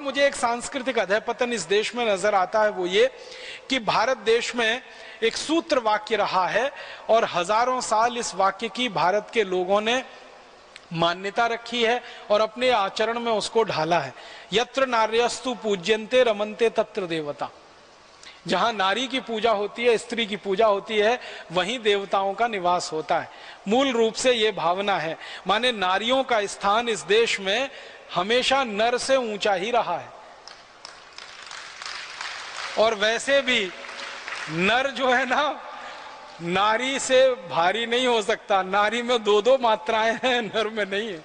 मुझे एक सांस्कृतिक अधःपतन इस देश में नजर आता है वो ये कि भारत देश में एक सूत्र वाक्य रहा है और हजारों साल इस वाक्य की भारत के लोगों ने मान्यता रखी है और अपने आचरण में उसको ढाला है। यत्र नार्यस्तु पूज्यन्ते रमन्ते तत्र देवता। जहां नारी की पूजा होती है, स्त्री की पूजा होती है, वहीं देवताओं का निवास होता है। मूल रूप से ये भावना है, माने नारियों का स्थान इस देश में हमेशा नर से ऊंचा ही रहा है। और वैसे भी नर जो है ना, नारी से भारी नहीं हो सकता। नारी में दो दो मात्राएं हैं, नर में नहीं है।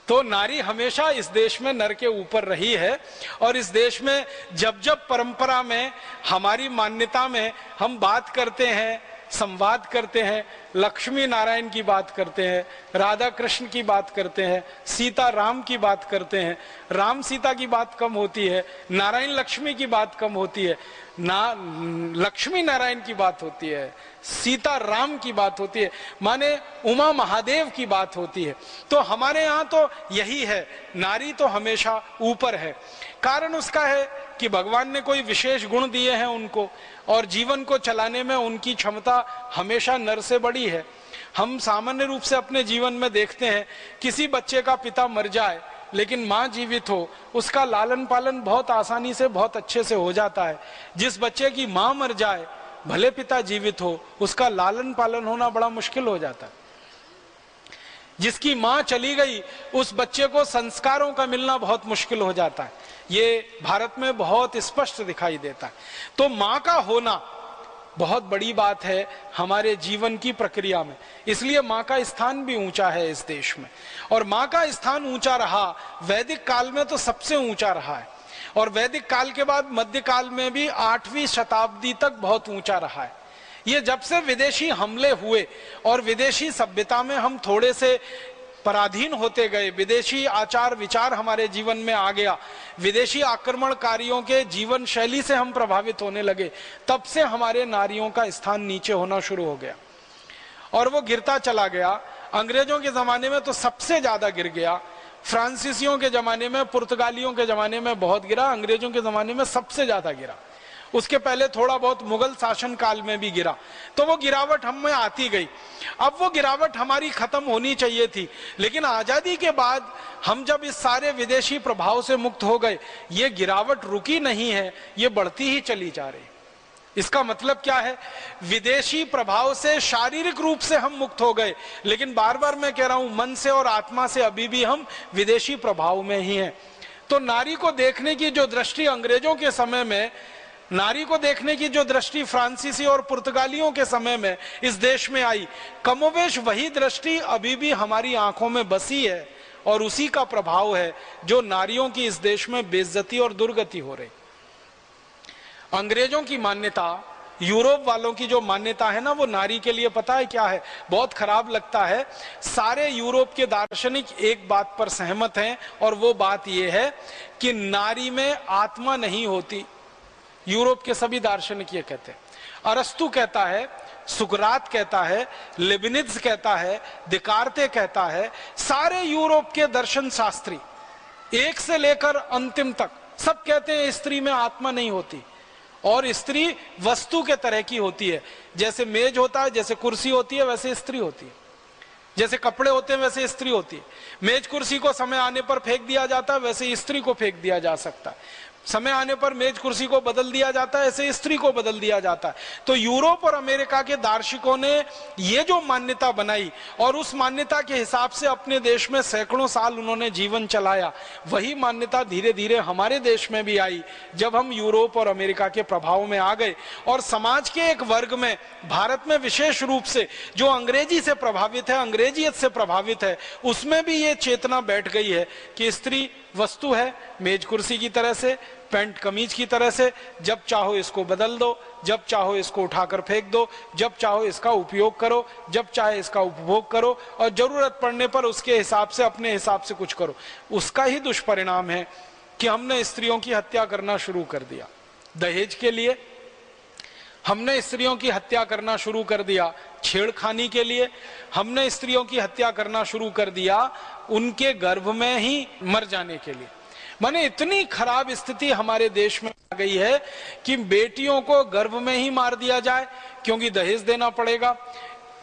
तो नारी हमेशा इस देश में नर के ऊपर रही है। और इस देश में जब जब परंपरा में, हमारी मान्यता में हम बात करते हैं, संवाद करते हैं, लक्ष्मी नारायण की बात करते हैं, राधा कृष्ण की बात करते हैं, सीता राम की बात करते हैं, राम सीता की बात कम होती है, नारायण लक्ष्मी की बात कम होती है, लक्ष्मी नारायण की बात होती है, सीता राम की बात होती है, माने उमा महादेव की बात होती है। तो हमारे यहाँ तो यही है, नारी तो हमेशा ऊपर है। कारण उसका है कि भगवान ने कोई विशेष गुण दिए हैं उनको, और जीवन को चलाने में उनकी क्षमता हमेशा नर से बड़ी है। हम सामान्य रूप से अपने जीवन में देखते हैं, किसी बच्चे का पिता मर जाए लेकिन माँ जीवित हो, उसका लालन पालन बहुत आसानी से, बहुत अच्छे से हो जाता है। जिस बच्चे की माँ मर जाए, भले पिता जीवित हो, उसका लालन पालन होना बड़ा मुश्किल हो जाता है। जिसकी माँ चली गई, उस बच्चे को संस्कारों का मिलना बहुत मुश्किल हो जाता है। ये भारत में बहुत स्पष्ट दिखाई देता है। तो माँ का होना बहुत बड़ी बात है हमारे जीवन की प्रक्रिया में। इसलिए माँ का स्थान भी ऊंचा है इस देश में। और माँ का स्थान ऊंचा रहा, वैदिक काल में तो सबसे ऊंचा रहा है, और वैदिक काल के बाद मध्य काल में भी 8वीं शताब्दी तक बहुत ऊंचा रहा है। ये जब से विदेशी हमले हुए और विदेशी सभ्यता में हम थोड़े से पराधीन होते गए, विदेशी आचार विचार हमारे जीवन में आ गया, विदेशी आक्रमणकारियों के जीवन शैली से हम प्रभावित होने लगे, तब से हमारे नारियों का स्थान नीचे होना शुरू हो गया। और वो गिरता चला गया। अंग्रेजों के जमाने में तो सबसे ज्यादा गिर गया, फ्रांसीसियों के जमाने में, पुर्तगालियों के जमाने में बहुत गिरा, अंग्रेजों के जमाने में सबसे ज्यादा गिरा। उसके पहले थोड़ा बहुत मुगल शासन काल में भी गिरा। तो वो गिरावट हम में आती गई। अब वो गिरावट हमारी खत्म होनी चाहिए थी, लेकिन आजादी के बाद हम जब इस सारे विदेशी प्रभाव से मुक्त हो गए, ये गिरावट रुकी नहीं है, ये बढ़ती ही चली जा रही। इसका मतलब क्या है? विदेशी प्रभाव से शारीरिक रूप से हम मुक्त हो गए, लेकिन बार बार मैं कह रहा हूं, मन से और आत्मा से अभी भी हम विदेशी प्रभाव में ही हैं। तो नारी को देखने की जो दृष्टि अंग्रेजों के समय में, नारी को देखने की जो दृष्टि फ्रांसीसी और पुर्तगालियों के समय में इस देश में आई, कमोवेश वही दृष्टि अभी भी हमारी आंखों में बसी है, और उसी का प्रभाव है जो नारियों की इस देश में बेइज्जती और दुर्गति हो रही। अंग्रेजों की मान्यता, यूरोप वालों की जो मान्यता है ना, वो नारी के लिए पता है क्या है? बहुत खराब लगता है। सारे यूरोप के दार्शनिक एक बात पर सहमत हैं, और वो बात ये है कि नारी में आत्मा नहीं होती। यूरोप के सभी दार्शनिक ये कहते हैं। अरस्तु कहता है, सुकरात कहता है, लेबिनिज कहता है, दिकार्ते कहता है, सारे यूरोप के दर्शन शास्त्री एक से लेकर अंतिम तक सब कहते हैं स्त्री में आत्मा नहीं होती, और स्त्री वस्तु के तरह की होती है। जैसे मेज होता है, जैसे कुर्सी होती है, वैसे स्त्री होती है। जैसे कपड़े होते हैं, वैसे स्त्री होती है। मेज कुर्सी को समय आने पर फेंक दिया जाता है, वैसे स्त्री को फेंक दिया जा सकता है। समय आने पर मेज कुर्सी को बदल दिया जाता है, ऐसे स्त्री को बदल दिया जाता है। तो यूरोप और अमेरिका के दार्शनिकों ने ये जो मान्यता बनाई, और उस मान्यता के हिसाब से अपने देश में सैकड़ों साल उन्होंने जीवन चलाया, वही मान्यता धीरे धीरे हमारे देश में भी आई जब हम यूरोप और अमेरिका के प्रभाव में आ गए। और समाज के एक वर्ग में, भारत में विशेष रूप से, जो अंग्रेजी से प्रभावित है, अंग्रेजियत से प्रभावित है, उसमें भी ये चेतना बैठ गई है कि स्त्री वस्तु है, मेज कुर्सी की तरह से, पैंट कमीज की तरह से, जब चाहो इसको बदल दो, जब चाहो इसको उठाकर फेंक दो, जब चाहो इसका उपयोग करो, जब चाहे इसका उपभोग करो, और जरूरत पड़ने पर उसके हिसाब से, अपने हिसाब से कुछ करो। उसका ही दुष्परिणाम है कि हमने स्त्रियों की हत्या करना शुरू कर दिया। दहेज के लिए हमने स्त्रियों की हत्या करना शुरू कर दिया, छेड़खानी के लिए हमने स्त्रियों की हत्या करना शुरू कर दिया, उनके गर्भ में ही मर जाने के लिए। माने इतनी खराब स्थिति हमारे देश में आ गई है कि बेटियों को गर्भ में ही मार दिया जाए क्योंकि दहेज देना पड़ेगा,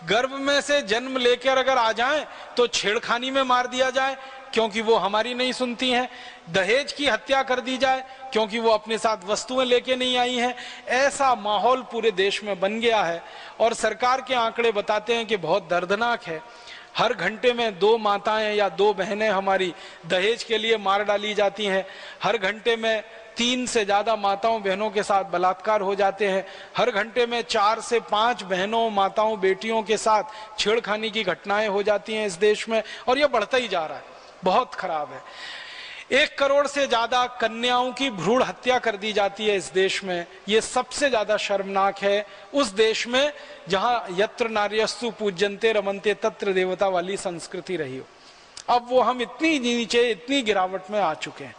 गर्भ में से जन्म लेकर अगर आ जाएं तो छेड़खानी में मार दिया जाए क्योंकि वो हमारी नहीं सुनती हैं, दहेज की हत्या कर दी जाए क्योंकि वो अपने साथ वस्तुएं लेके नहीं आई हैं। ऐसा माहौल पूरे देश में बन गया है और सरकार के आंकड़े बताते हैं कि बहुत दर्दनाक है। हर घंटे में 2 माताएं या 2 बहनें हमारी दहेज के लिए मार डाली जाती हैं। हर घंटे में 3 से ज्यादा माताओं बहनों के साथ बलात्कार हो जाते हैं। हर घंटे में 4 से 5 बहनों माताओं बेटियों के साथ छेड़खानी की घटनाएं हो जाती हैं इस देश में, और यह बढ़ता ही जा रहा है, बहुत खराब है। 1 करोड़ से ज्यादा कन्याओं की भ्रूण हत्या कर दी जाती है इस देश में। ये सबसे ज्यादा शर्मनाक है उस देश में जहां यत्र नार्यस्तु पूज्यन्ते रमन्ते तत्र देवता वाली संस्कृति रही हो। अब वो हम इतनी नीचे, इतनी गिरावट में आ चुके हैं।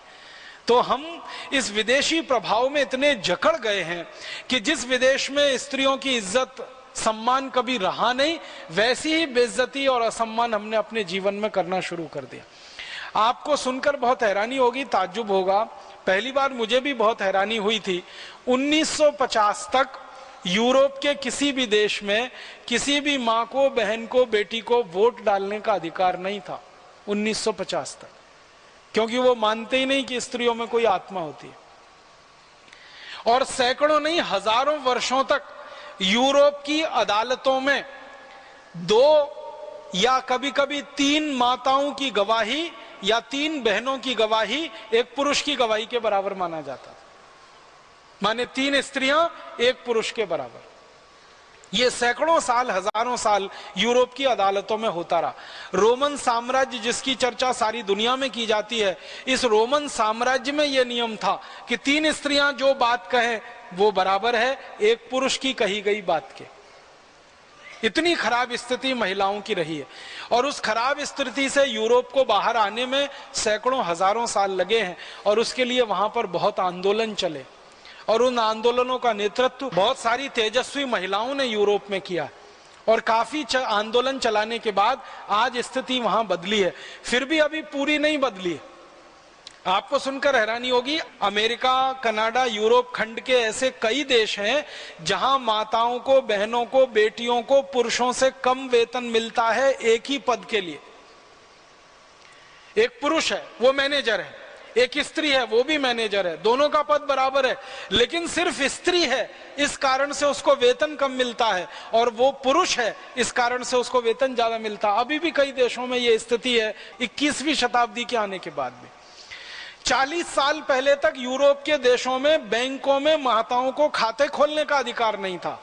तो हम इस विदेशी प्रभाव में इतने जकड़ गए हैं कि जिस विदेश में स्त्रियों की इज्जत सम्मान कभी रहा नहीं, वैसी ही बेइज्जती और असम्मान हमने अपने जीवन में करना शुरू कर दिया। आपको सुनकर बहुत हैरानी होगी, ताज्जुब होगा, पहली बार मुझे भी बहुत हैरानी हुई थी। 1950 तक यूरोप के किसी भी देश में किसी भी माँ को, बहन को, बेटी को वोट डालने का अधिकार नहीं था 1950 तक, क्योंकि वो मानते ही नहीं कि स्त्रियों में कोई आत्मा होती है। और सैकड़ों नहीं, हजारों वर्षों तक यूरोप की अदालतों में 2 या कभी कभी 3 माताओं की गवाही या 3 बहनों की गवाही एक पुरुष की गवाही के बराबर माना जाता था। माने 3 स्त्रियां 1 पुरुष के बराबर। ये सैकड़ों साल, हजारों साल यूरोप की अदालतों में होता रहा। रोमन साम्राज्य जिसकी चर्चा सारी दुनिया में की जाती है, इस रोमन साम्राज्य में यह नियम था कि 3 स्त्रियां जो बात कहें वो बराबर है 1 पुरुष की कही गई बात के। इतनी खराब स्थिति महिलाओं की रही है और उस खराब स्थिति से यूरोप को बाहर आने में सैकड़ों हजारों साल लगे हैं और उसके लिए वहां पर बहुत आंदोलन चले और उन आंदोलनों का नेतृत्व बहुत सारी तेजस्वी महिलाओं ने यूरोप में किया और काफी आंदोलन चलाने के बाद आज स्थिति वहां बदली है। फिर भी अभी पूरी नहीं बदली है। आपको सुनकर हैरानी होगी, अमेरिका, कनाडा, यूरोप खंड के ऐसे कई देश हैं जहां माताओं को, बहनों को, बेटियों को पुरुषों से कम वेतन मिलता है एक ही पद के लिए। एक पुरुष है वो मैनेजर है, एक स्त्री है वो भी मैनेजर है, दोनों का पद बराबर है, लेकिन सिर्फ स्त्री है इस कारण से उसको वेतन कम मिलता है और वो पुरुष है इस कारण से उसको वेतन ज्यादा मिलता है। अभी भी कई देशों में ये स्थिति है 21वीं शताब्दी के आने के बाद भी। 40 साल पहले तक यूरोप के देशों में बैंकों में माताओं को खाते खोलने का अधिकार नहीं था।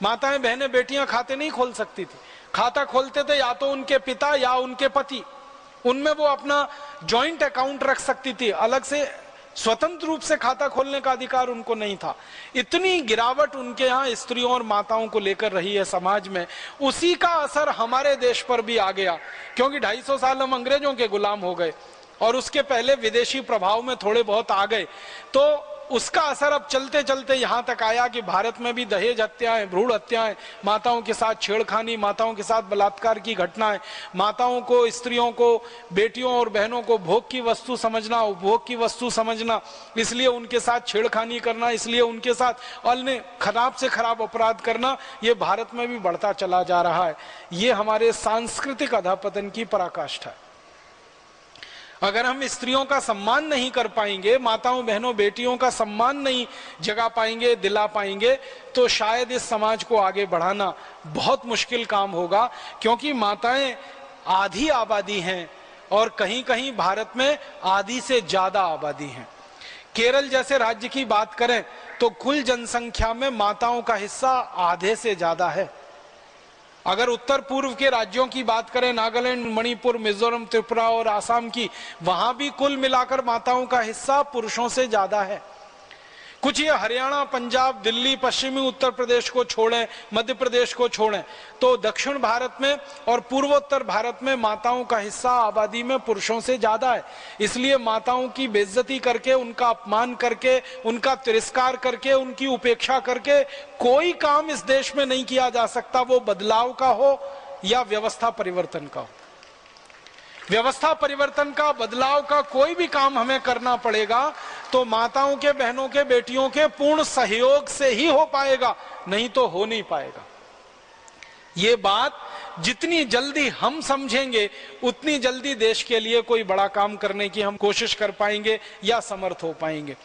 माताएं, बहनें, बेटियां खाते नहीं खोल सकती थी। खाता खोलते थे या तो उनके पिता या उनके पति, उनमें वो अपना जॉइंट अकाउंट रख सकती थी, अलग से स्वतंत्र रूप से खाता खोलने का अधिकार उनको नहीं था। इतनी गिरावट उनके यहाँ स्त्रियों और माताओं को लेकर रही है समाज में। उसी का असर हमारे देश पर भी आ गया, क्योंकि 250 साल हम अंग्रेजों के गुलाम हो गए और उसके पहले विदेशी प्रभाव में थोड़े बहुत आ गए, तो उसका असर अब चलते चलते यहाँ तक आया कि भारत में भी दहेज हत्याएं, भ्रूण हत्याएं, माताओं के साथ छेड़खानी, माताओं के साथ बलात्कार की घटनाएं, माताओं को, स्त्रियों को, बेटियों और बहनों को भोग की वस्तु समझना, उपभोग की वस्तु समझना, इसलिए उनके साथ छेड़खानी करना, इसलिए उनके साथ अन्य खराब से खराब अपराध करना, ये भारत में भी बढ़ता चला जा रहा है। ये हमारे सांस्कृतिक अधःपतन की पराकाष्ठा है। अगर हम स्त्रियों का सम्मान नहीं कर पाएंगे, माताओं, बहनों, बेटियों का सम्मान नहीं जगा पाएंगे, दिला पाएंगे, तो शायद इस समाज को आगे बढ़ाना बहुत मुश्किल काम होगा, क्योंकि माताएं आधी आबादी हैं और कहीं कहीं भारत में आधी से ज्यादा आबादी है। केरल जैसे राज्य की बात करें तो कुल जनसंख्या में माताओं का हिस्सा आधे से ज्यादा है। अगर उत्तर पूर्व के राज्यों की बात करें, नागालैंड, मणिपुर, मिजोरम, त्रिपुरा और आसाम की, वहां भी कुल मिलाकर माताओं का हिस्सा पुरुषों से ज्यादा है। कुछ ये हरियाणा, पंजाब, दिल्ली, पश्चिमी उत्तर प्रदेश को छोड़ें, मध्य प्रदेश को छोड़ें, तो दक्षिण भारत में और पूर्वोत्तर भारत में माताओं का हिस्सा आबादी में पुरुषों से ज्यादा है। इसलिए माताओं की बेइज्जती करके, उनका अपमान करके, उनका तिरस्कार करके, उनकी उपेक्षा करके कोई काम इस देश में नहीं किया जा सकता, वो बदलाव का हो या व्यवस्था परिवर्तन का हो। व्यवस्था परिवर्तन का, बदलाव का कोई भी काम हमें करना पड़ेगा तो माताओं के, बहनों के, बेटियों के पूर्ण सहयोग से ही हो पाएगा, नहीं तो हो नहीं पाएगा। ये बात जितनी जल्दी हम समझेंगे उतनी जल्दी देश के लिए कोई बड़ा काम करने की हम कोशिश कर पाएंगे या समर्थ हो पाएंगे।